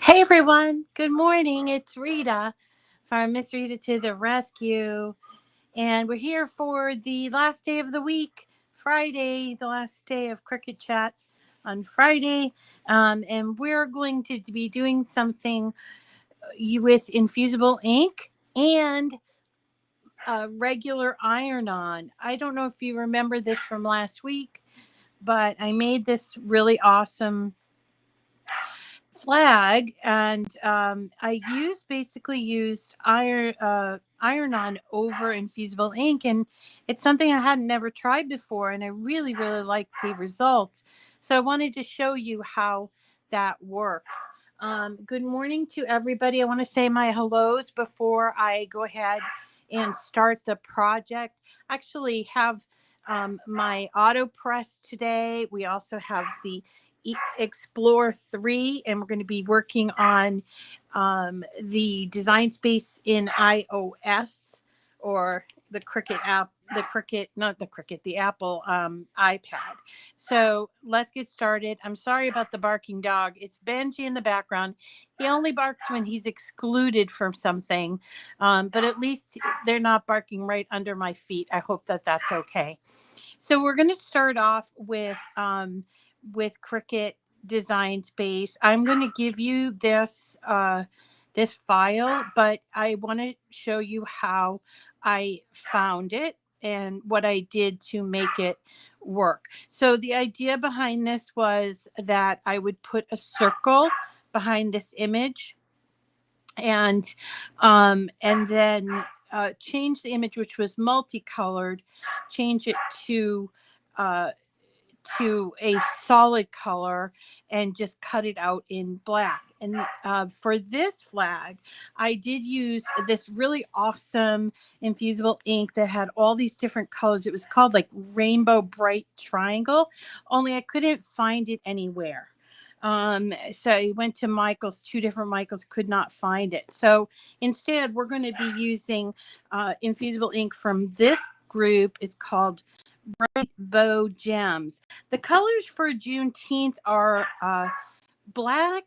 Hey everyone, good morning. It's Rita from Miss Rita to the Rescue. And we're here for the last day of the week, Friday, the last day of Cricut Chat on Friday. And we're going to be doing something with infusible ink and regular iron-on. I don't know if you remember this from last week, but I made this really awesome flag, and I basically used iron-on over infusible ink, and it's something I hadn't never tried before, and I really like the results. So I wanted to show you how that works. Good morning to everybody. I want to say my hellos before I go ahead and start the project. Actually have my auto press today. We also have the Explore 3, and we're going to be working on the Design Space in iOS, or the Cricut app, the Cricut, not the Cricut, the Apple iPad. So let's get started. I'm sorry about the barking dog. It's Benji in the background. He only barks when he's excluded from something, but at least they're not barking right under my feet. I hope that that's okay. So we're going to start off with Cricut Design Space. I'm going to give you this file, but I want to show you how I found it and what I did to make it work. So the idea behind this was that I would put a circle behind this image, and then change the image, which was multicolored, change it uh, to a solid color, and just cut it out in black. And for this flag, I did use this really awesome infusible ink that had all these different colors. It was called like Rainbow Bright Triangle, only I couldn't find it anywhere. So I went to Michael's, two different Michaels, could not find it. So instead, we're going to be using infusible ink from this group. It's called Bright Bow Gems. The colors for Juneteenth are black,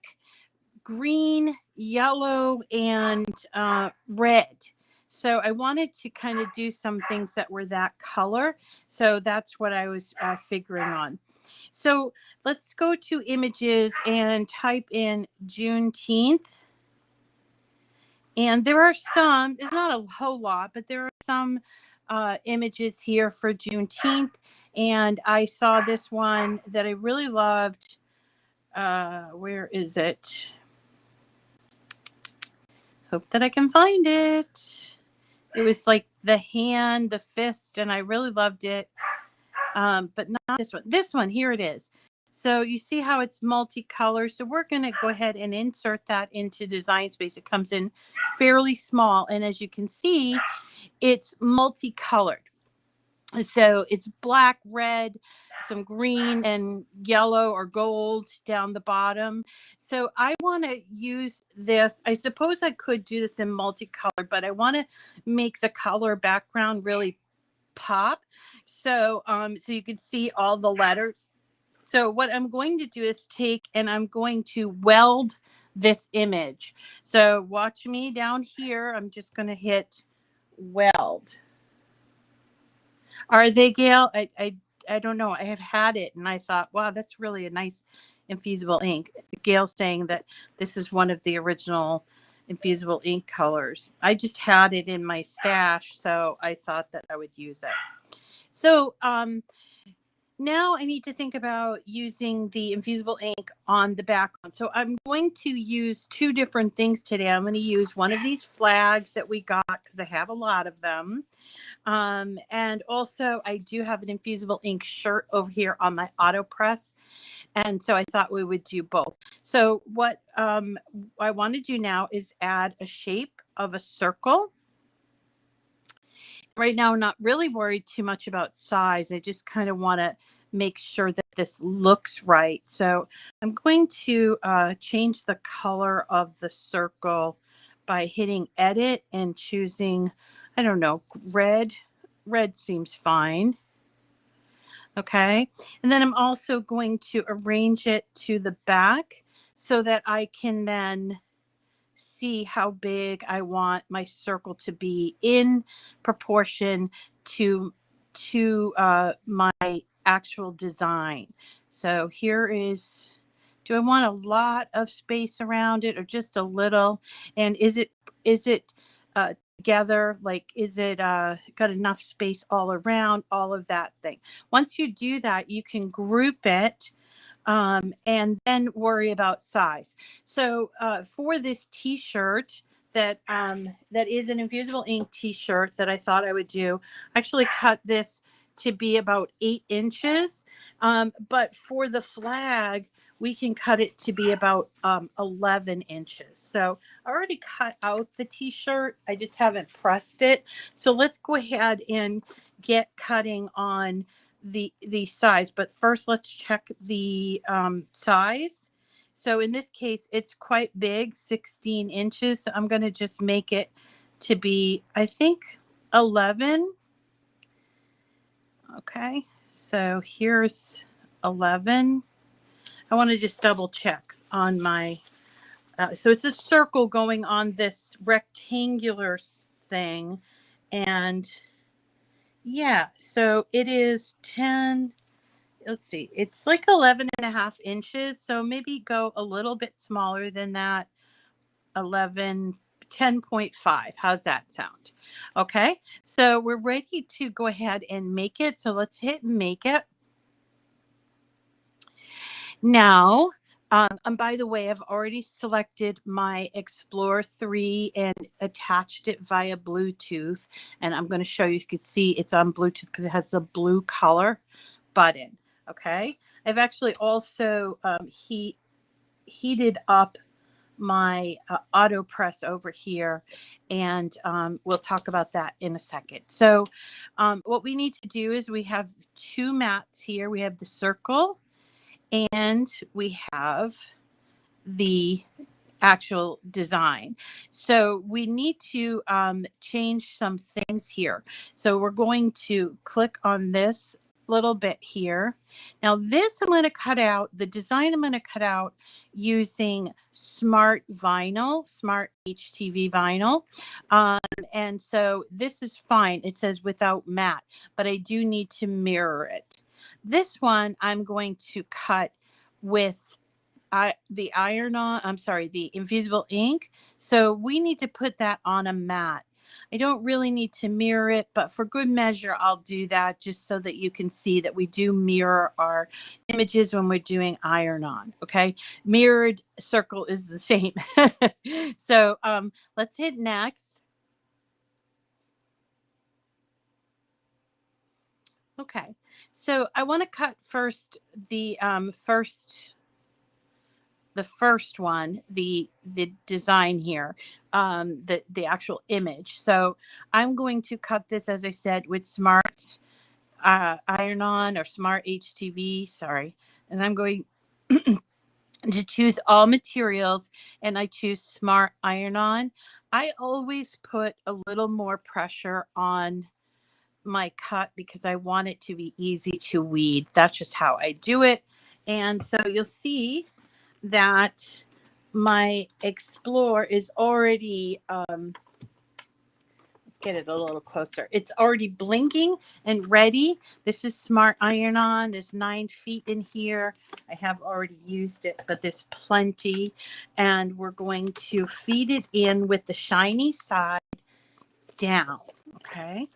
green, yellow, and red. So I wanted to kind of do some things that were that color. So that's what I was figuring on. So let's go to images and type in Juneteenth. And there are some, there's not a whole lot, but there are some images here for Juneteenth. And I saw this one that I really loved. Where is it? Hope that I can find it. It was like the hand, the fist, and I really loved it. But not this one. This one, here it is. So you see how it's multicolor. So we're going to go ahead and insert that into Design Space. It comes in fairly small. And as you can see, it's multicolored. So it's black, red, some green, and yellow or gold down the bottom. So I want to use this. I suppose I could do this in multicolored, but I want to make the color background really pop. So you can see all the letters. So what I'm going to do is take and I'm going to weld this image. So watch me down here. I'm just going to hit weld. Are they, Gail? I don't know. I have had it and I thought, wow, that's really a nice infusible ink. Gail saying that this is one of the original infusible ink colors. I just had it in my stash, so I thought that I would use it. So now I need to think about using the infusible ink on the background. So I'm going to use two different things today. I'm going to use one of these flags that we got because I have a lot of them. And also I do have an infusible ink shirt over here on my auto press. And so I thought we would do both. So what I want to do now is add a shape of a circle. Right now, I'm not really worried too much about size. I just kind of want to make sure that this looks right. So I'm going to change the color of the circle by hitting edit and choosing, I don't know, red. Red seems fine. Okay. And then I'm also going to arrange it to the back. so that I can then see how big I want my circle to be in proportion to my actual design. So here is, do I want a lot of space around it or just a little? And is it together? Like, is it got enough space all around? All of that thing. Once you do that, you can group it and then worry about size. So for this T-shirt that is an Infusible Ink T-shirt that I thought I would do, I actually cut this to be about 8 inches. But for the flag, we can cut it to be about 11 inches. So I already cut out the T-shirt. I just haven't pressed it. So let's go ahead and get cutting on the size, but first let's check the size. So in this case, it's quite big, 16 inches. So I'm going to just make it to be, I think, 11. Okay, so here's 11. I want to just double check on my, so it's a circle going on this rectangular thing. And yeah, so it is 10. Let's see, it's like 11.5 inches. So maybe go a little bit smaller than that. 10.5. How's that sound? Okay, so we're ready to go ahead and make it. So let's hit make it. Now, and by the way, I've already selected my Explore 3 and attached it via Bluetooth. And I'm going to show you, you can see it's on Bluetooth because it has the blue color button. Okay, I've actually also heated up my auto press over here, and we'll talk about that in a second. So what we need to do is we have 2 mats here. We have the circle and we have the actual design. So we need to change some things here. So we're going to click on this little bit here. Now this I'm going to cut out, the design I'm going to cut out using smart vinyl, smart HTV vinyl. And so this is fine. It says without matte, but I do need to mirror it. This one I'm going to cut with the Iron-On, I'm sorry, the Infusible Ink. So we need to put that on a mat. I don't really need to mirror it, but for good measure, I'll do that just so that you can see that we do mirror our images when we're doing Iron-On. Okay, mirrored circle is the same. So let's hit next. Okay, so I want to cut first the first one, the design here, the actual image. So I'm going to cut this, as I said, with smart Iron-On or smart HTV, sorry. And I'm going to choose all materials, and I choose smart Iron-On. I always put a little more pressure on my cut because I want it to be easy to weed. That's just how I do it. And so you'll see that my Explore is already, let's get it a little closer. It's already blinking and ready. This is smart Iron-On. There's 9 feet in here. I have already used it, but there's plenty. And we're going to feed it in with the shiny side down. Okay.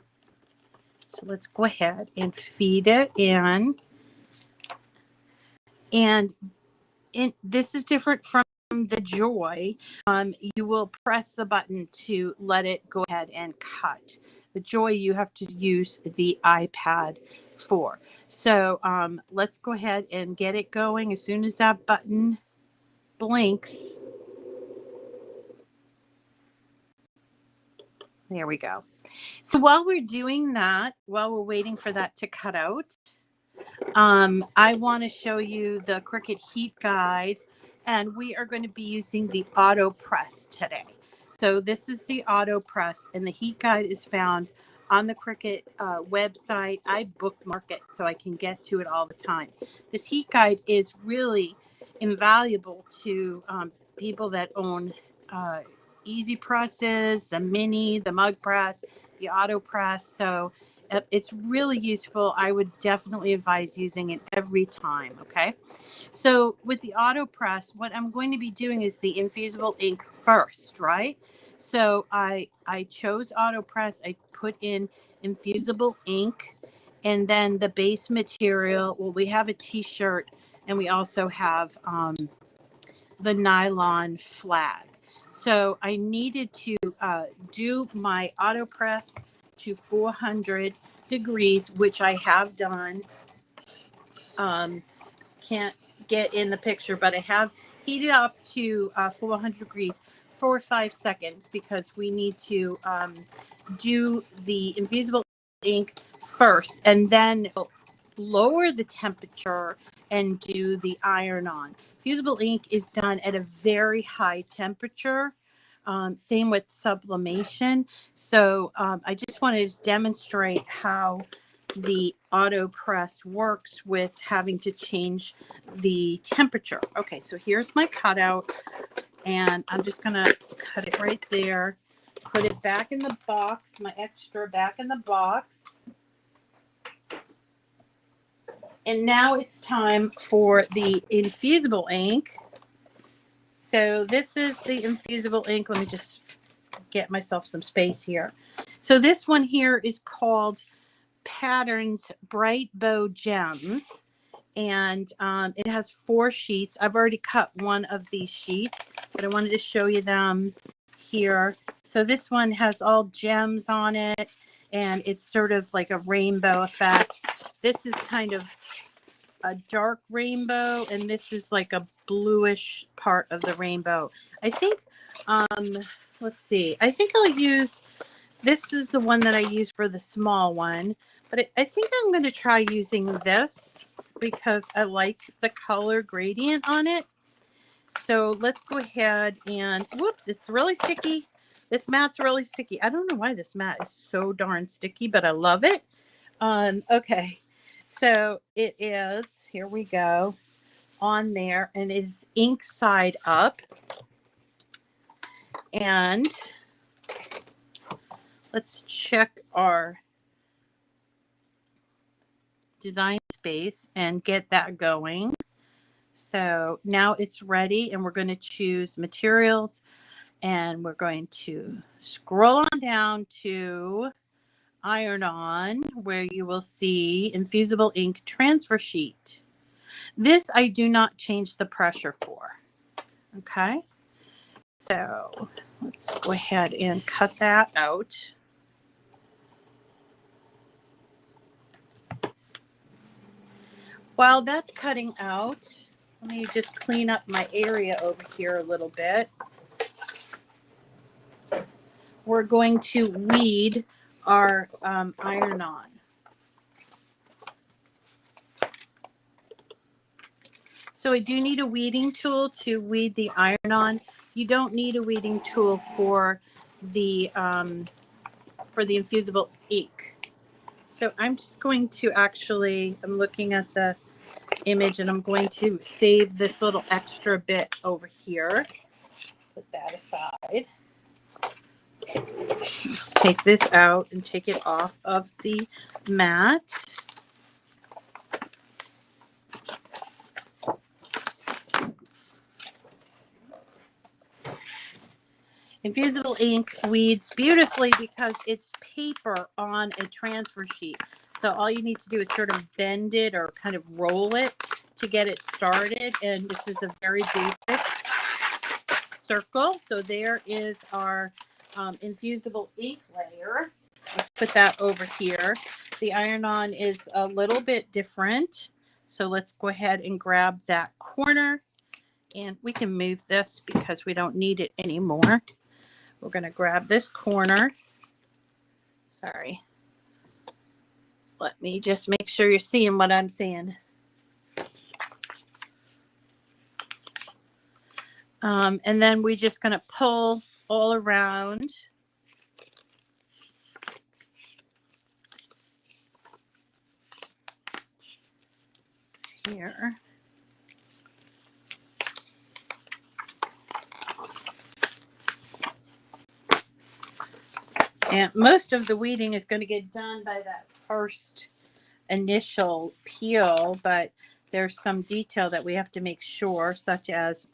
So let's go ahead and feed it in. And this is different from the Joy. You will press the button to let it go ahead and cut. The Joy you have to use the iPad for. So let's go ahead and get it going. As soon as that button blinks, there we go. So while we're doing that, while we're waiting for that to cut out, I want to show you the Cricut heat guide, and we are going to be using the auto press today. So this is the auto press, and the heat guide is found on the Cricut website. I bookmark it so I can get to it all the time. This heat guide is really invaluable to people that own easy presses, the mini, the mug press, the auto press. So it's really useful. I would definitely advise using it every time. Okay. So with the auto press, what I'm going to be doing is the infusible ink first, right? So I chose auto press. I put in infusible ink, and then the base material. Well, we have a t-shirt, and we also have the nylon flag. So I needed to do my auto press to 400 degrees, which I have done. Can't get in the picture, but I have heated up to 400 degrees for 5 seconds because we need to do the infusible ink first and then lower the temperature and do the iron-on. Fusible ink is done at a very high temperature. Same with sublimation. So I just wanted to demonstrate how the auto press works with having to change the temperature. Okay, so here's my cutout, and I'm just gonna cut it right there, put it back in the box, my extra back in the box. And now it's time for the infusible ink. So this is the infusible ink. Let me just get myself some space here. So this one here is called Patterns Bright Bow Gems, and it has 4 sheets. I've already cut one of these sheets, but I wanted to show you them here. So this one has all gems on it, and it's sort of like a rainbow effect. This is kind of a dark rainbow, and this is like a bluish part of the rainbow. I think, let's see, I think I'll use, this is the one that I use for the small one, but I think I'm going to try using this because I like the color gradient on it. So let's go ahead and, whoops, it's really sticky. This mat's really sticky. I don't know why this mat is so darn sticky, but I love it. Okay, so it is, here we go, on there, and it is ink side up. And let's check our Design Space and get that going. So now it's ready, and we're going to choose materials, and we're going to scroll on down to Iron-On, where you will see Infusible Ink Transfer Sheet. This I do not change the pressure for. Okay, so let's go ahead and cut that out. While that's cutting out, let me just clean up my area over here a little bit. We're going to weed our Iron-On. So I do need a weeding tool to weed the Iron-On. You don't need a weeding tool for the infusible ink. So I'm just going to actually, I'm looking at the image, and I'm going to save this little extra bit over here. Put that aside. Let's take this out and take it off of the mat. Infusible ink weeds beautifully because it's paper on a transfer sheet. So all you need to do is sort of bend it or kind of roll it to get it started. And this is a very basic circle. So there is our infusible ink layer. Let's put that over here. The Iron-On is a little bit different. So let's go ahead and grab that corner, and we can move this because we don't need it anymore. We're going to grab this corner. Sorry. Let me just make sure you're seeing what I'm seeing. And then we're just going to pull all around. Here. And most of the weeding is going to get done by that first initial peel, but there's some detail that we have to make sure, such as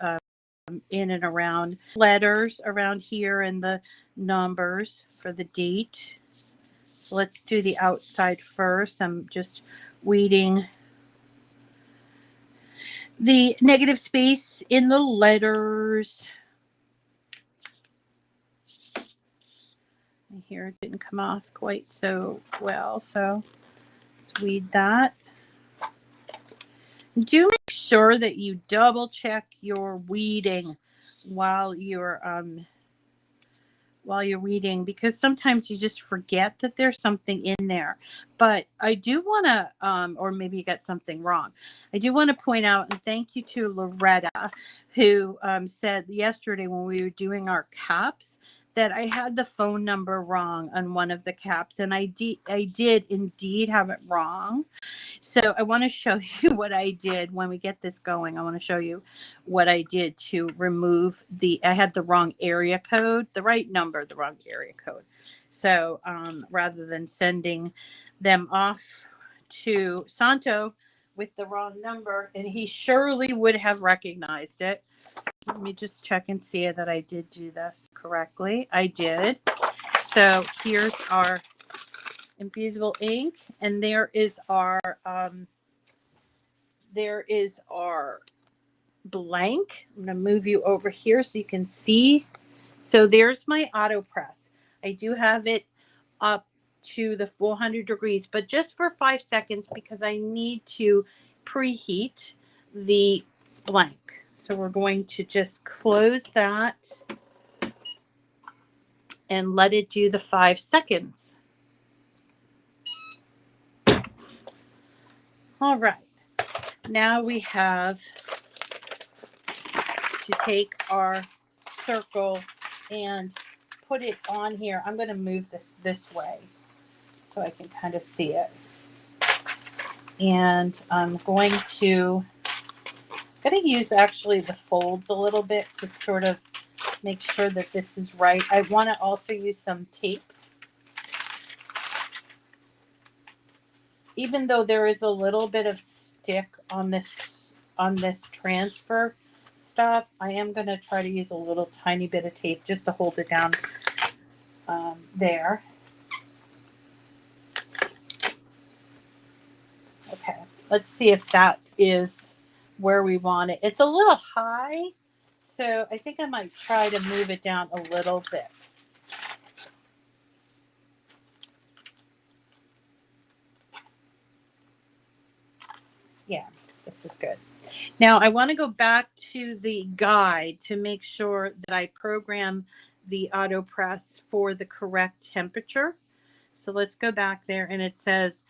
in and around letters around here and the numbers for the date. So let's do the outside first. I'm just weeding the negative space in the letters. Here it didn't come off quite so well, so let's weed that. Do make sure that you double check your weeding while you're reading, because sometimes you just forget that there's something in there. But I do want to, or maybe you got something wrong. I do want to point out, and thank you to Loretta, who said yesterday when we were doing our caps that I had the phone number wrong on one of the caps, and I did indeed have it wrong. So I want to show you what I did when we get this going. I want to show you what I did to remove I had the wrong area code, the right number, the wrong area code. So rather than sending them off to Santo with the wrong number, and he surely would have recognized it. Let me just check and see that I did do this correctly. I did. So here's our Infusible ink, and there is our blank. I'm going to move you over here so you can see. So there's my auto press. I do have it up to the 400 degrees, but just for 5 seconds because I need to preheat the blank. So we're going to just close that and let it do the 5 seconds. All right. Now we have to take our circle and put it on here. I'm going to move this way so I can kind of see it. And I'm going to use actually the folds a little bit to sort of make sure that this is right. I want to also use some tape. Even though there is a little bit of stick on this transfer stuff, I am going to try to use a little tiny bit of tape just to hold it down there. Okay, let's see if that is where we want it. It's a little high, so I think I might try to move it down a little bit. Yeah, this is good. Now I want to go back to the guide to make sure that I program the auto press for the correct temperature. So let's go back there, and it says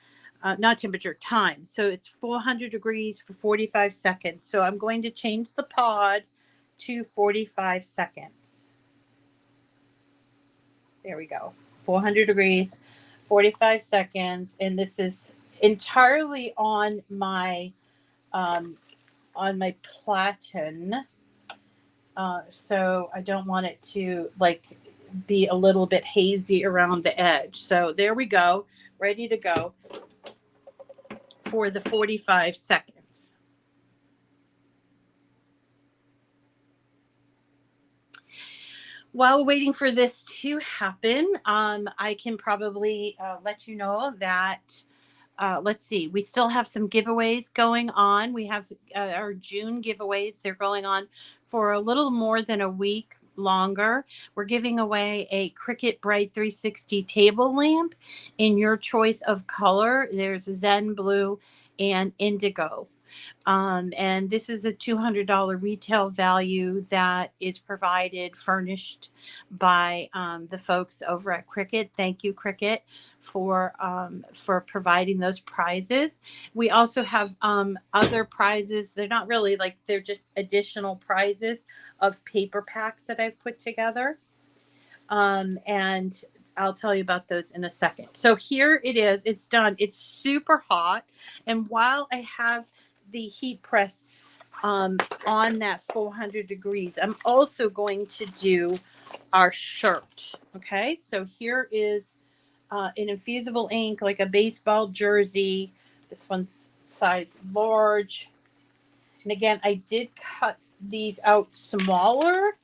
not temperature, time. So it's 400 degrees for 45 seconds. So I'm going to change the pod to 45 seconds. There we go. 400 degrees, 45 seconds. And this is entirely on my platen. So I don't want it to be a little bit hazy around the edge. So there we go, ready to go for the 45 seconds. While waiting for this to happen, I can probably let you know that let's see, we still have some giveaways going on. We have our June giveaways. They're going on for a little more than a week longer. We're giving away a Cricut Bright 360 table lamp in your choice of color. There's Zen Blue and Indigo. And this is a $200 retail value that is provided, furnished by the folks over at Cricut. Thank you, Cricut, for providing those prizes. We also have other prizes. They're not really they're just additional prizes of paper packs that I've put together. And I'll tell you about those in a second. So here it is. It's done. It's super hot. And while I have the heat press on that 400 degrees. I'm also going to do our shirt. Okay, so here is an infusible ink, like a baseball jersey. This one's size large. And again, I did cut these out smaller,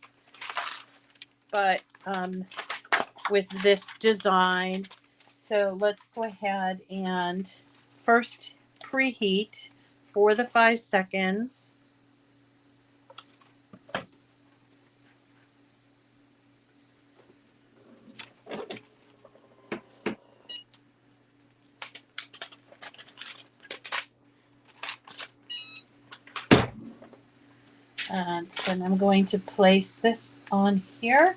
but with this design. So let's go ahead and first preheat for the 5 seconds. And then I'm going to place this on here.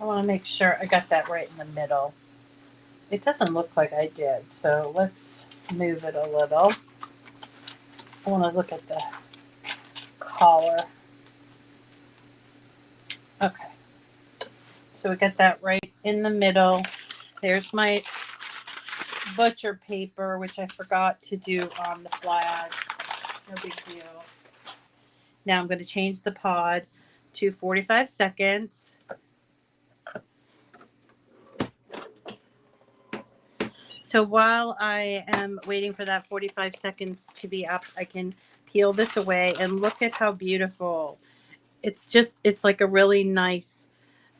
I want to make sure I got that right in the middle. It doesn't look like I did, so let's move it a little. I want to look at the collar. Okay. So we got that right in the middle. There's my butcher paper, which I forgot to do on the flag. No big deal. Now I'm going to change the pod to 45 seconds. So while I am waiting for that 45 seconds to be up, I can peel this away and look at how beautiful. It's like a really nice,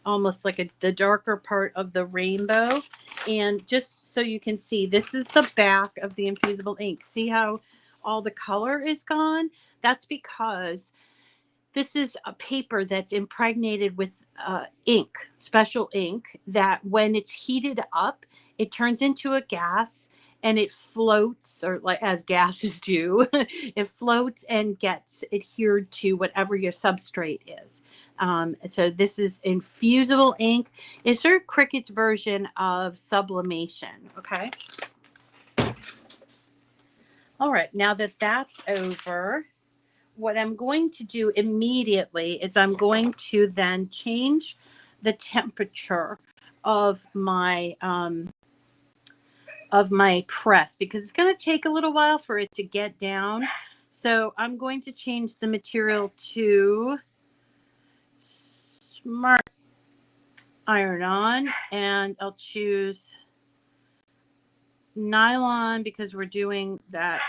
almost like the darker part of the rainbow. And just so you can see, this is the back of the infusible ink. See how all the color is gone? That's because this is a paper that's impregnated with ink, special ink, that when it's heated up, it turns into a gas and it floats, or like as gases do, it floats and gets adhered to whatever your substrate is. So this is infusible ink. It's sort of Cricut's version of sublimation. Okay. All right. Now that that's over, what I'm going to do immediately is I'm going to then change the temperature of my press, because it's going to take a little while for it to get down. So I'm going to change the material to Smart Iron-On, and I'll choose nylon because we're doing that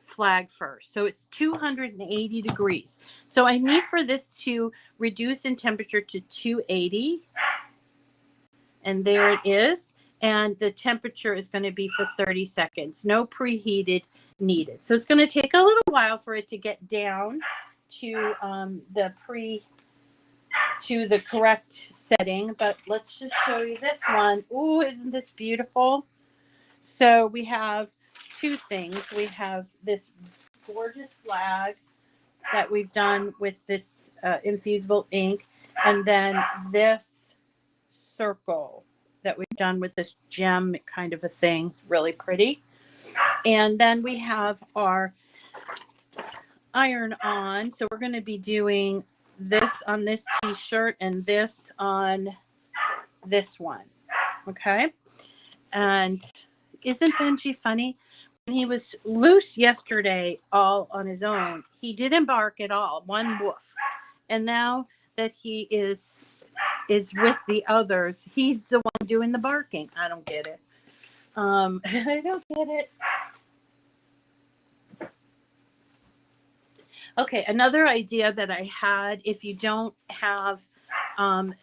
flag first. So it's 280 degrees. So I need for this to reduce in temperature to 280. And there it is. And the temperature is going to be for 30 seconds. No preheated needed. So it's going to take a little while for it to get down to the correct setting. But let's just show you this one. Ooh, isn't this beautiful? So we have two things. We have this gorgeous flag that we've done with this infusible ink, and then this circle that we've done with this gem kind of a thing. Really pretty. And then we have our iron-on. So we're going to be doing this on this t-shirt and this on this one. Okay. And isn't Benji funny? When he was loose yesterday all on his own, he didn't bark at all, one woof. And now that he is with the others, he's the one doing the barking. I don't get it. I don't get it. Okay, another idea that I had, if you don't have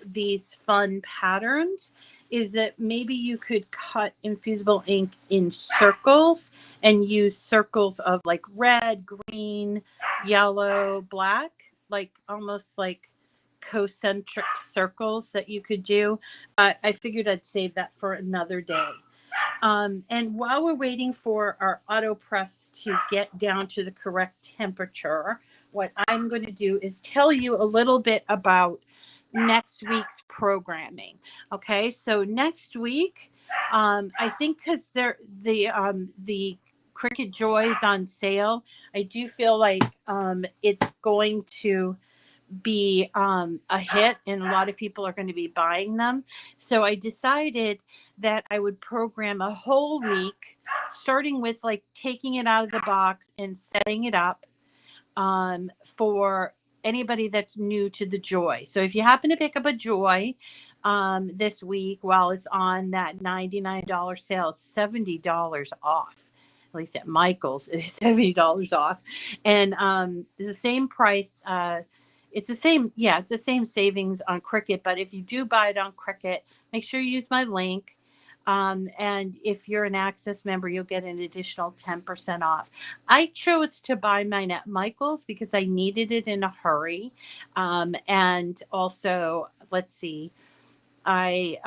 these fun patterns, is that maybe you could cut infusible ink in circles and use circles of like red, green, yellow, black, like almost like concentric circles that you could do. I figured I'd save that for another day. And while we're waiting for our auto press to get down to the correct temperature, what I'm going to do is tell you a little bit about next week's programming. Okay, so next week, I think because the Cricut Joy is on sale, I do feel like it's going to be a hit, and a lot of people are going to be buying them. So I decided that I would program a whole week, starting with like taking it out of the box and setting it up for anybody that's new to the Joy. So if you happen to pick up a Joy this week while it's on that $99 sale, it's $70 off. At least at Michael's, it's $70 off, and it's the same price. It's the same, yeah, it's the same savings on Cricut. But if you do buy it on Cricut, make sure you use my link. And if you're an Access member, you'll get an additional 10% off. I chose to buy mine at Michael's because I needed it in a hurry. And also, let's see, I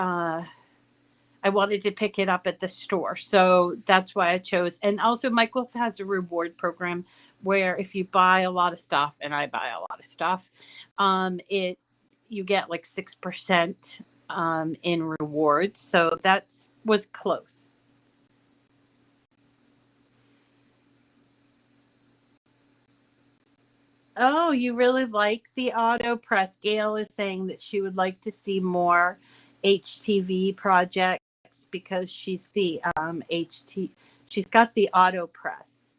wanted to pick it up at the store. So that's why I chose. And also Michael's has a reward program where if you buy a lot of stuff, and I buy a lot of stuff, you get like 6% in rewards. So that was close. Oh, you really like the auto press. Gail is saying that she would like to see more HTV projects because she's the she's got the auto press.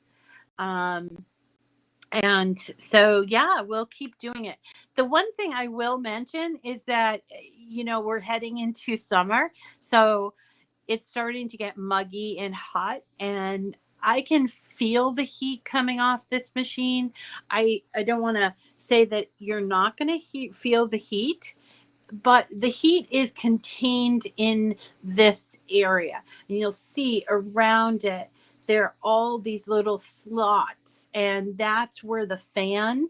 And so, yeah, we'll keep doing it. The one thing I will mention is that, we're heading into summer. So it's starting to get muggy and hot, and I can feel the heat coming off this machine. I don't want to say that you're not going to feel the heat, but the heat is contained in this area. And you'll see around it, there are all these little slots, and that's where the fan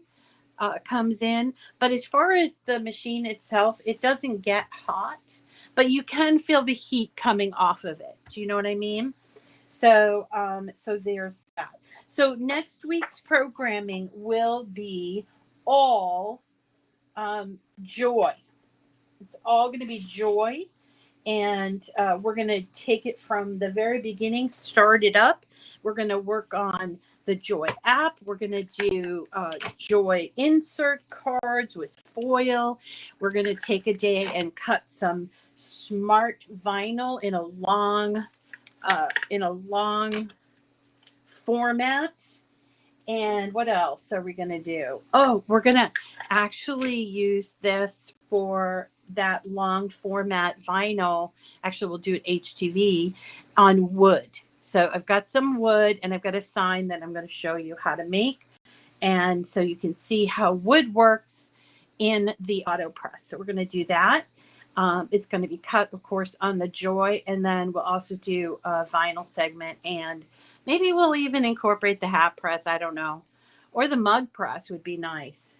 comes in. But as far as the machine itself, it doesn't get hot, but you can feel the heat coming off of it. Do you know what I mean? So, so there's that. So next week's programming will be all Joy. It's all going to be Joy. And we're going to take it from the very beginning, start it up. We're going to work on the Joy app. We're going to do Joy insert cards with foil. We're going to take a day and cut some smart vinyl in a long format. And what else are we going to do? Oh, we're going to actually use this for that long format vinyl. Actually, we'll do it HTV on wood. So I've got some wood, and I've got a sign that I'm going to show you how to make. And so you can see how wood works in the auto press. So we're going to do that. It's going to be cut, of course, on the Joy. And then we'll also do a vinyl segment, and maybe we'll even incorporate the hat press. I don't know. Or the mug press would be nice.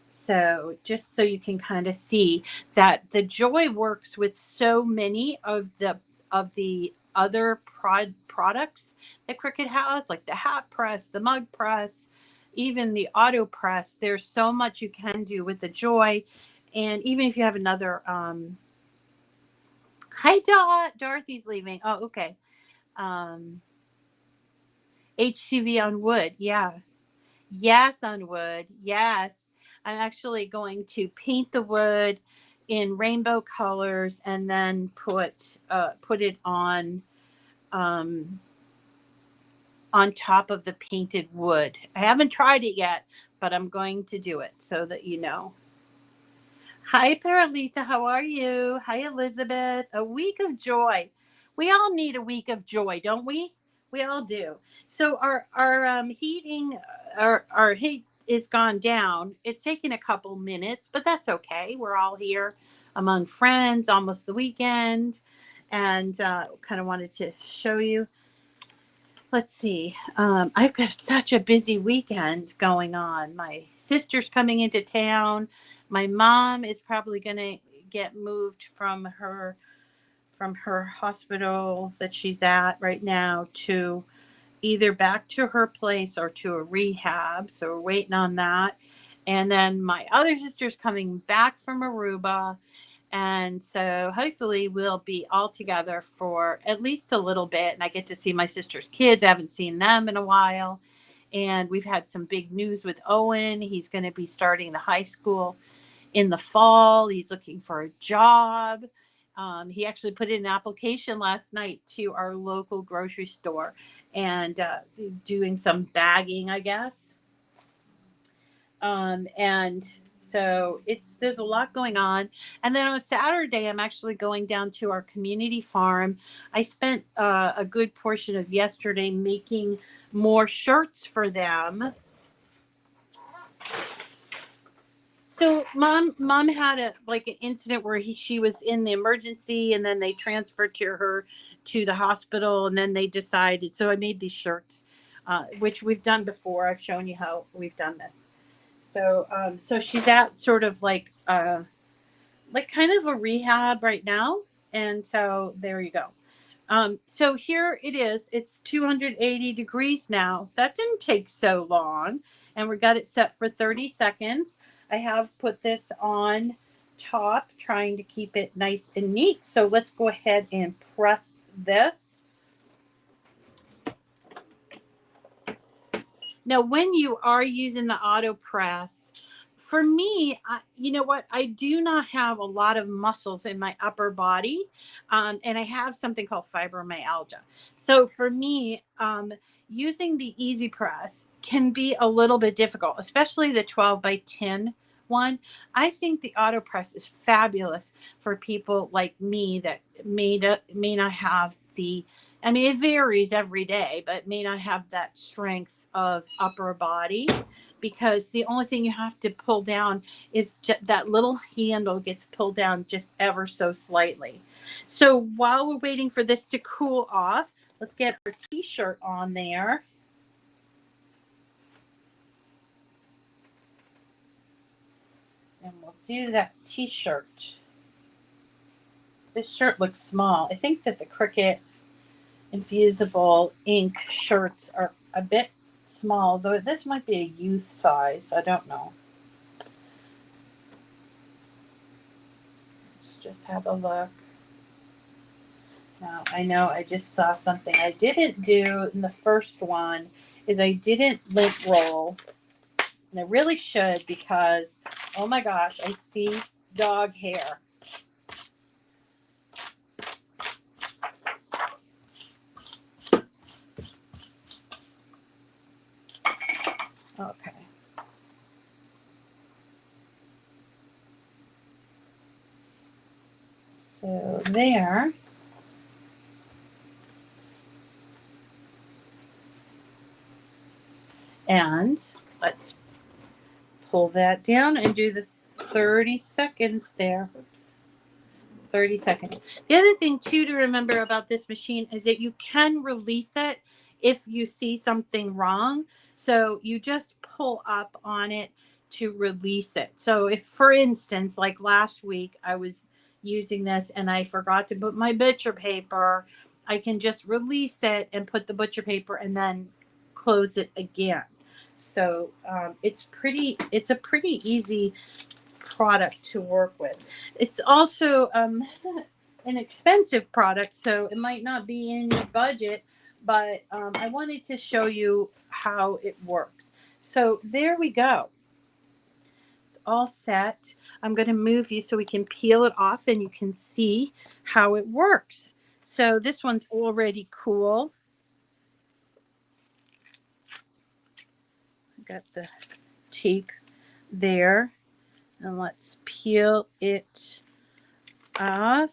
So just so you can kind of see that the Joy works with so many of the other products that Cricut has, like the hat press, the mug press, even the auto press. There's so much you can do with the Joy. And even if you have another, hi Dorothy's leaving. Oh, okay. HCV on wood. Yeah. Yes, on wood. Yes. I'm actually going to paint the wood in rainbow colors and then put it on top of the painted wood. I haven't tried it yet, but I'm going to do it so that you know. Hi, Paralita. How are you? Hi, Elizabeth. A week of joy. We all need a week of joy, don't we? We all do. So our heating, our heat is gone down. It's taking a couple minutes, but that's okay. We're all here among friends, almost the weekend, and kind of wanted to show you. Let's see. I've got such a busy weekend going on. My sister's coming into town. My mom is probably going to get moved from her hospital that she's at right now to either back to her place or to a rehab. So we're waiting on that. And then my other sister's coming back from Aruba. And so hopefully we'll be all together for at least a little bit. And I get to see my sister's kids. I haven't seen them in a while. And we've had some big news with Owen. He's going to be starting the high school in the fall. He's looking for a job. He actually put in an application last night to our local grocery store and doing some bagging, I guess. And so there's a lot going on. And then on Saturday, I'm actually going down to our community farm. I spent a good portion of yesterday making more shirts for them. So mom had an incident where she was in the emergency, and then they transferred her to the hospital, and then they decided. So I made these shirts, which we've done before. I've shown you how we've done this. So she's at sort of like kind of a rehab right now, and so there you go. So here it is. It's 280 degrees now. That didn't take so long, and we got it set for 30 seconds. I have put this on top, trying to keep it nice and neat. So let's go ahead and press this. Now, when you are using the auto press, for me, you know what? I do not have a lot of muscles in my upper body, and I have something called fibromyalgia. So for me, using the Easy Press can be a little bit difficult, especially the 12 by 10 one. I think the auto press is fabulous for people like me that may not have the, I mean, it varies every day, but may not have that strength of upper body, because the only thing you have to pull down is that little handle gets pulled down just ever so slightly. So while we're waiting for this to cool off, let's get our t-shirt on there. And we'll do that t-shirt. This shirt looks small. I think that the Cricut Infusible Ink shirts are a bit small, though this might be a youth size. I don't know. Let's just have a look. Now, I know I just saw something I didn't do in the first one is I didn't lint roll. And I really should, because, oh my gosh, I see dog hair. Okay. So there. And let's pull that down and do the 30 seconds there. 30 seconds. The other thing too to remember about this machine is that you can release it if you see something wrong. So you just pull up on it to release it. So if, for instance, like last week, I was using this and I forgot to put my butcher paper, I can just release it and put the butcher paper and then close it again. So it's a pretty easy product to work with. It's also an expensive product, so it might not be in your budget, but I wanted to show you how it works. So there we go. It's all set. I'm going to move you so we can peel it off and you can see how it works. So this one's already cool. Got the tape there. And let's peel it off.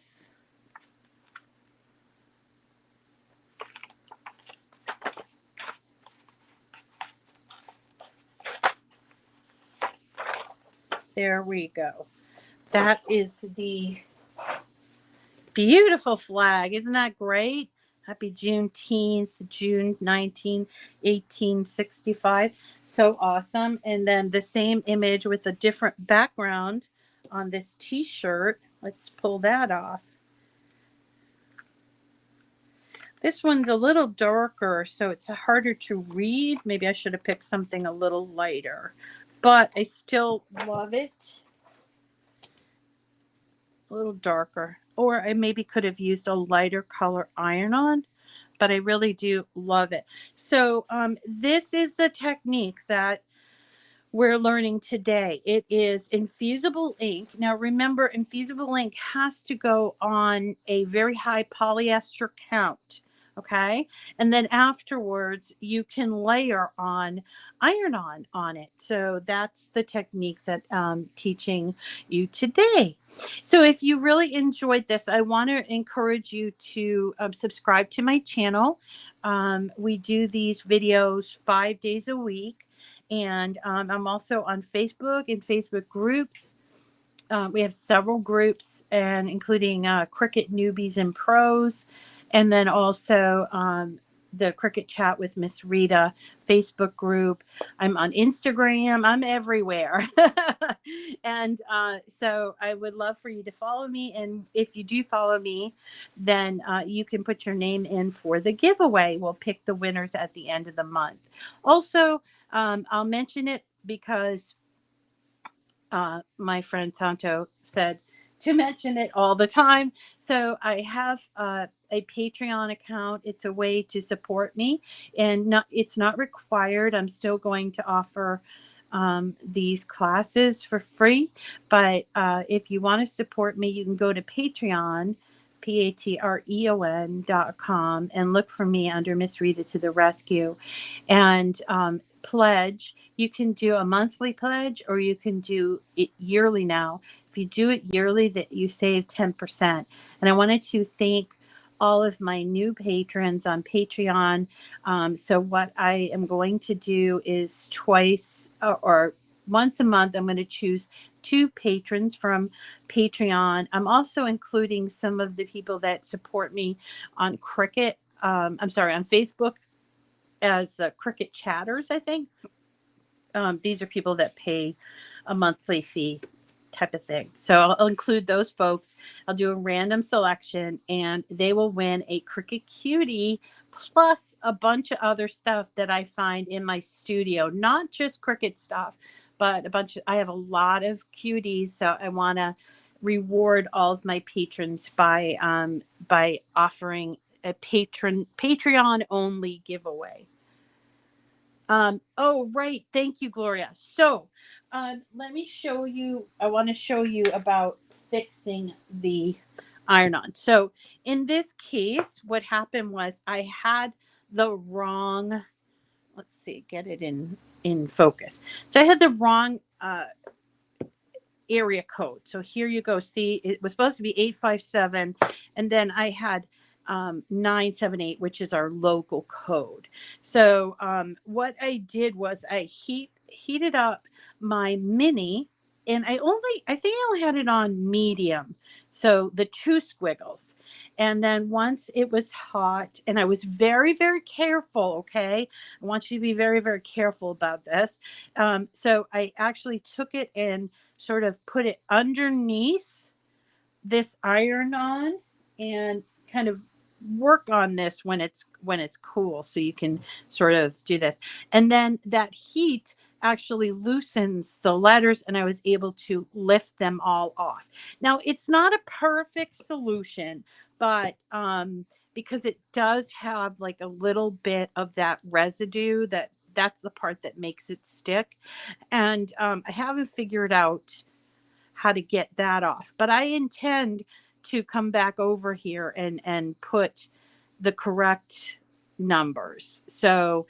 There we go. That is the beautiful flag. Isn't that great? Happy Juneteenth, June 19, 1865. So awesome. And then the same image with a different background on this t-shirt. Let's pull that off. This one's a little darker, so it's harder to read. Maybe I should have picked something a little lighter, but I still love it. A little darker. Or I maybe could have used a lighter color iron-on, but I really do love it. So this is the technique that we're learning today. It is infusible ink. Now remember, infusible ink has to go on a very high polyester count. Okay. And then afterwards you can layer on iron on it. So that's the technique that I'm teaching you today. So if you really enjoyed this, I want to encourage you to subscribe to my channel. We do these videos 5 days a week. And I'm also on Facebook and Facebook groups. We have several groups, and including Cricut Newbies and Pros, and then also the Cricut Chat with Miss Rita Facebook group. I'm on Instagram. I'm everywhere. And so I would love for you to follow me. And if you do follow me, then you can put your name in for the giveaway. We'll pick the winners at the end of the month. Also, I'll mention it because my friend Santo said to mention it all the time. So I have a Patreon account. It's a way to support me, and it's not required. I'm still going to offer these classes for free. But if you want to support me, you can go to Patreon, patreon.com, and look for me under Miss Rita to the Rescue. And pledge. You can do a monthly pledge, or you can do it yearly now. If you do it yearly, that you save 10%. And I wanted to thank all of my new patrons on Patreon. So what I am going to do is twice or once a month, I'm going to choose 2 patrons from Patreon. I'm also including some of the people that support me on Cricut. I'm sorry, on Facebook as Cricut chatters, I think. These are people that pay a monthly fee type of thing. So I'll include those folks. I'll do a random selection, and they will win a Cricut Cutie plus a bunch of other stuff that I find in my studio, not just Cricut stuff, but I have a lot of cuties. So I want to reward all of my patrons by offering a Patreon only giveaway. Oh, right. Thank you, Gloria. So, let me show you. I want to show you about fixing the iron-on. So, in this case, what happened was I had the wrong. Let's see, get it in focus. So I had the wrong area code. So here you go. See, it was supposed to be 857, and then I had 978, which is our local code. So what I did was I heated up my mini, and I think I only had it on medium, so the 2 squiggles. And then once it was hot, and I was very, very careful, okay, I want you to be very, very careful about this. So I actually took it and sort of put it underneath this iron-on, and kind of work on this when it's cool, so you can sort of do this. And then that heat actually loosens the letters, and I was able to lift them all off. Now, it's not a perfect solution, but because it does have like a little bit of that residue, that's the part that makes it stick. And I haven't figured out how to get that off, but I intend to come back over here and put the correct numbers. So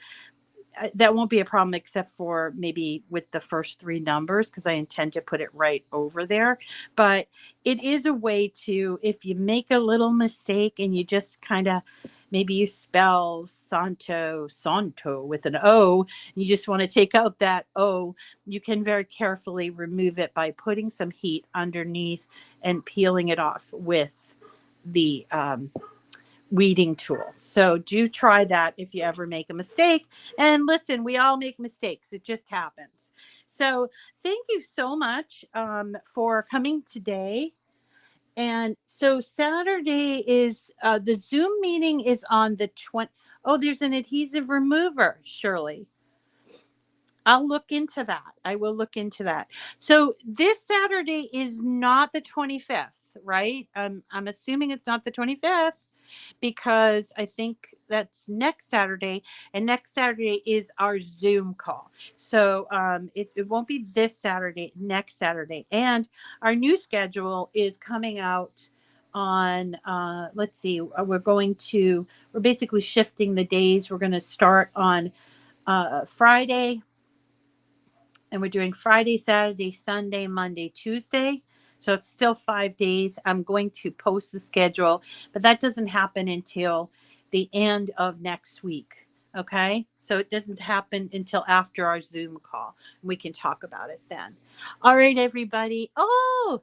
that won't be a problem, except for maybe with the first 3 numbers, because I intend to put it right over there. But it is a way to, if you make a little mistake and you just kind of, maybe you spell Santo with an O, you just want to take out that O, you can very carefully remove it by putting some heat underneath and peeling it off with the weeding tool. So do try that if you ever make a mistake. And listen, we all make mistakes. It just happens. So thank you so much for coming today. And so Saturday is the Zoom meeting is on the 20th. Oh, there's an adhesive remover, Shirley. I'll look into that. I will look into that. So this Saturday is not the 25th, right? I'm assuming it's not the 25th. because I think that's next Saturday, and next Saturday is our Zoom call. So it won't be this Saturday, next Saturday. And our new schedule is coming out on, let's see, we're basically shifting the days. We're going to start on Friday, and we're doing Friday, Saturday, Sunday, Monday, Tuesday. So it's still 5 days. I'm going to post the schedule, but that doesn't happen until the end of next week. Okay. So it doesn't happen until after our Zoom call. We can talk about it then. All right, everybody. Oh,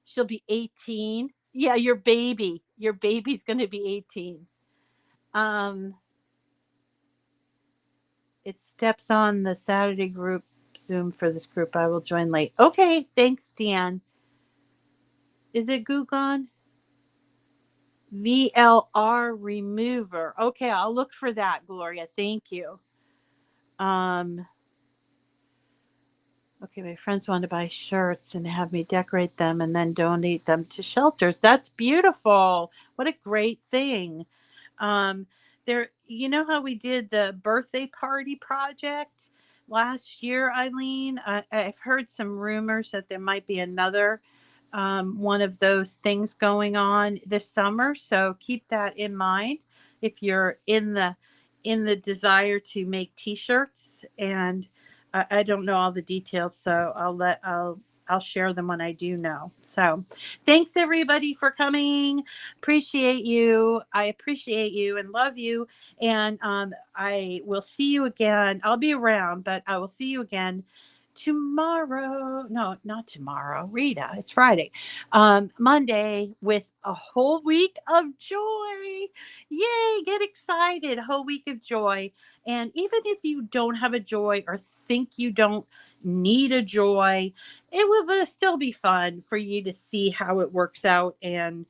she'll be 18. Yeah, your baby. Your baby's going to be 18. Um, it steps on the Saturday group Zoom for this group. I will join late. Okay, thanks, Dan. Is it Gugon? VLR remover. Okay, I'll look for that, Gloria. Thank you. Okay, my friends want to buy shirts and have me decorate them and then donate them to shelters. That's beautiful. What a great thing. Um, there, you know how we did the birthday party project last year, Eileen? I've heard some rumors that there might be another one of those things going on this summer. So keep that in mind if you're in the desire to make T-shirts. And I don't know all the details, so I'll share them when I do know. So thanks everybody for coming. Appreciate you. I appreciate you and love you. And I will see you again. I'll be around, but I will see you again tomorrow. No, not tomorrow, Rita. It's Friday. Monday, with a whole week of joy. Yay, get excited. A whole week of joy. And even if you don't have a joy or think you don't need a joy, it will still be fun for you to see how it works out and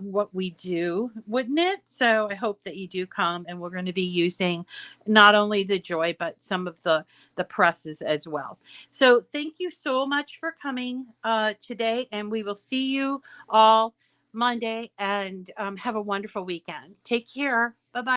what we do, wouldn't it? So I hope that you do come, and we're going to be using not only the joy, but some of the presses as well. So thank you so much for coming today, and we will see you all Monday, and have a wonderful weekend. Take care.